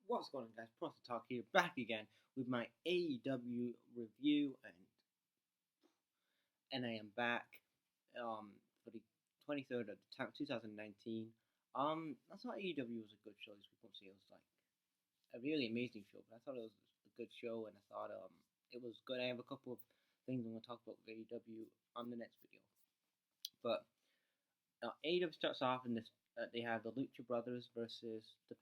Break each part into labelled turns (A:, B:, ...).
A: What's going on, guys? Prosper Talk here, back again with my AEW review, and I am back for the 23rd of the time 2019. I thought AEW was a good show. As people say, it was like a really amazing show, but I thought it was a good show, and I thought it was good. I have a couple of things I'm going to talk about with AEW on the next video, but AEW starts off in this. They have the Lucha Brothers versus the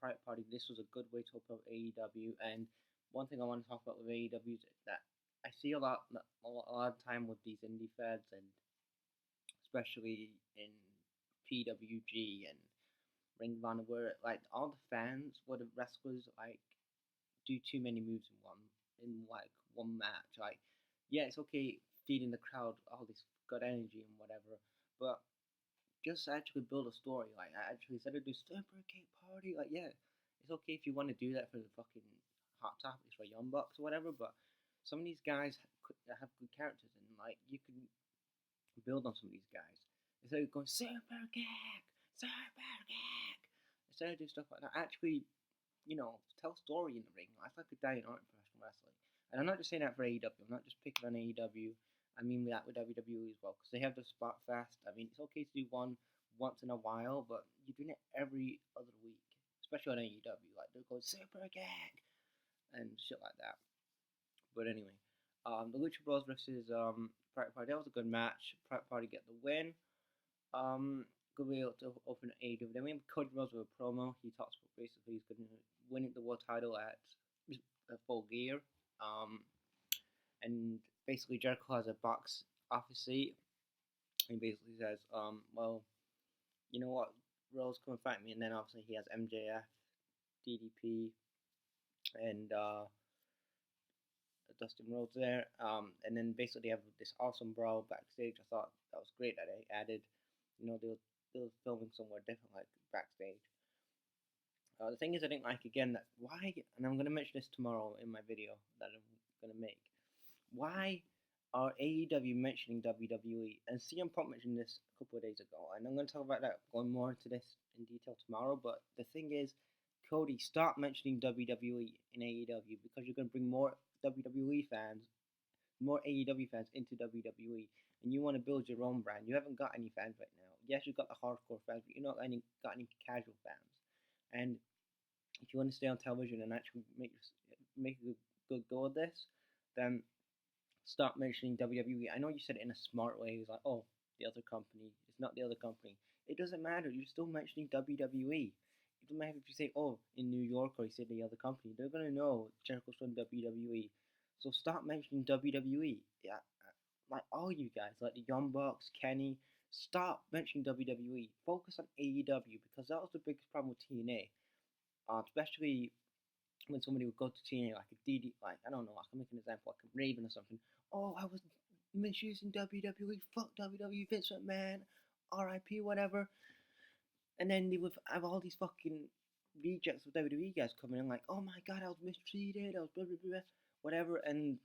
A: Private Party. This was a good way to open up AEW. And one thing I want to talk about with AEW is that I see a lot of time with these indie feds, and especially in PWG and Ring of Honor, where like all the fans, where the wrestlers like do too many moves in one match. Like, yeah, it's okay feeding the crowd all this good energy and whatever, but just actually build a story. Like, I actually said to do Super Cake Party. Like, yeah, it's okay if you want to do that for the fucking hot topics for Young Bucks or whatever. But some of these guys have good characters, and like you can build on some of these guys instead of going Super Cake, instead of doing stuff like that. Actually, tell a story in the ring. That's like a dying art in professional wrestling. And I'm not just saying that for AEW. I'm not just picking on AEW. I mean that with WWE as well, because they have the Spot Fest. I mean, it's okay to do one once in a while, but you're doing it every other week, especially on AEW. Like, they're going Super Gag and shit like that. But anyway, the Lucha Bros versus Private Party, that was a good match. Private Party get the win. Good way to open AEW. Then we have Cody Rhodes with a promo. He talks about basically he's going to win the world title at Full Gear. And basically Jericho has a box office seat. He basically says, well, you know what, Rhodes, come and fight me. And then obviously he has MJF, DDP, and Dustin Rhodes there. And then basically they have this awesome brawl backstage. I thought that was great that they added, they were filming somewhere different, like backstage. The thing is, I didn't like again that why, and I'm gonna mention this tomorrow in my video that I'm gonna make. Why are AEW mentioning WWE? And CM Punk mentioned this a couple of days ago, and I'm gonna talk about that, going more into this in detail tomorrow. But the thing is, Cody, stop mentioning WWE in AEW, because you're gonna bring more WWE fans, more AEW fans into WWE, and you want to build your own brand. You haven't got any fans right now. Yes, you've got the hardcore fans, but you're not got any casual fans. And if you want to stay on television and actually make a good go of this, then stop mentioning WWE. I know you said it in a smart way. It's like, oh, the other company. It's not the other company. It doesn't matter. You're still mentioning WWE. It doesn't matter if you say, oh, in New York, or you say the other company. They're gonna know Jericho's from WWE. So stop mentioning WWE. Yeah, like all you guys, like the Young Bucks, Kenny. Stop mentioning WWE. Focus on AEW, because that was the biggest problem with TNA. Especially when somebody would go to TNA, like a DD, like, I don't know, I can make an example, like a Raven or something. Oh, I was misusing WWE, fuck WWE, Vince McMahon, RIP, whatever. And then they would have all these fucking rejects of WWE guys coming in, like, oh my god, I was mistreated, I was blah, blah, blah, whatever. And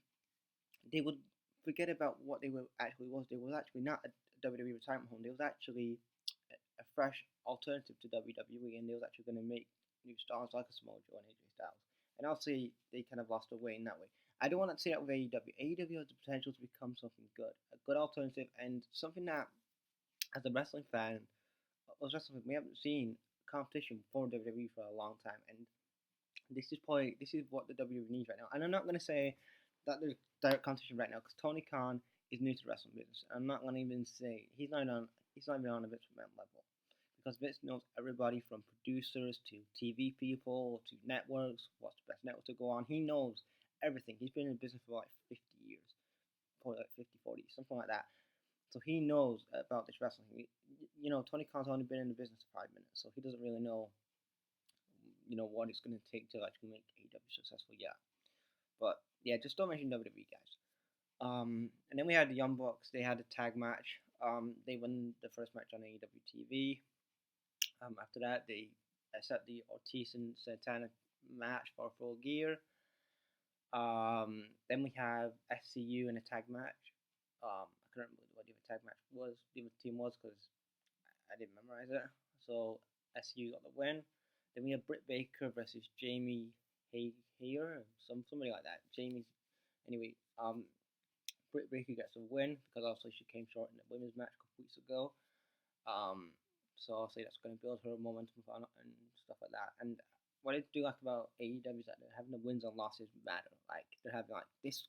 A: they would forget about what they were actually was. They was actually not a WWE retirement home. They was actually a fresh alternative to WWE, and they was actually going to make new stars like a Samoa Joe and AJ Styles. And obviously, they kind of lost their way in that way. I don't want to say that with AEW. AEW has the potential to become something good, a good alternative, and something that, as a wrestling fan, we haven't seen competition for WWE for a long time, and this is what the WWE needs right now. And I'm not going to say that there's direct competition right now, because Tony Khan is new to the wrestling business. I'm not going to even say he's not even on a Vince McMahon level, because Vince knows everybody from producers to TV people to networks, what's the best network to go on. He knows everything. He's been in business for like 50 years, probably like 50, 40, something like that. So he knows about this wrestling. Tony Khan's only been in the business for 5 minutes, so he doesn't really know, what it's going to take to actually make AEW successful yet. But yeah, just don't mention WWE, guys. And then we had the Young Bucks. They had a tag match. They won the first match on AEW TV. After that, they set the Ortiz and Santana match for Full Gear. Then we have SCU in a tag match. I couldn't remember what the other tag match was. The other team was, because I didn't memorize it. So SCU got the win. Then we have Britt Baker versus Jamie Hayer, somebody like that. Anyway. Britt Baker gets a win because also she came short in the women's match a couple weeks ago. Um, so I'll say that's going to build her momentum and stuff like that. And what I do like about AEW is that they're having the wins and losses matter. Like they're having like this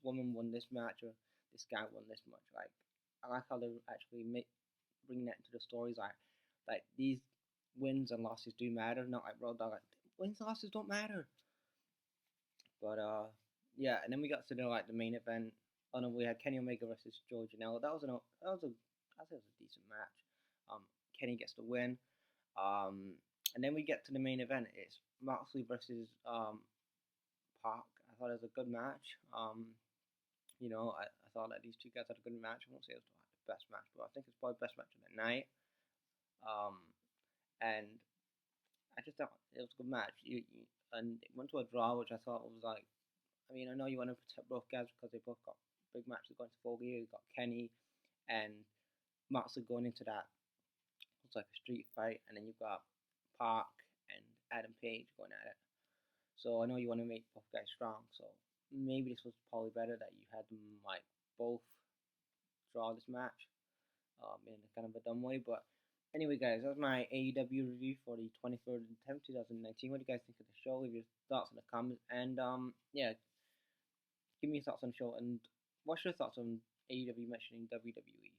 A: woman won this match or this guy won this match. Like I like how they actually bring that into the stories. Like these wins and losses do matter. Not like Road Dogg. Like wins and losses don't matter. But yeah, and then we got to the main event. Oh no, we had Kenny Omega versus Joe Janela. That was I think it was a decent match. Kenny gets the win. And then we get to the main event. It's Moxley versus Park. I thought it was a good match. I thought that these two guys had a good match. I won't say it was like the best match, but I think it's probably the best match of the night. And I just thought it was a good match. And it went to a draw, which I thought was like. I mean, I know you want to protect both guys because they both got big matches going to full gear. You got Kenny and Moxley going into that. It's like a street fight, and then you've got Park and Adam Page going at it. So I know you want to make both guys strong. So maybe this was probably better that you had them like both draw this match, in a kind of a dumb way. But anyway, guys, that was my AEW review for the 23rd of 10th, 2019. What do you guys think of the show? Leave your thoughts in the comments, and yeah, give me your thoughts on the show. And what's your thoughts on AEW mentioning WWE?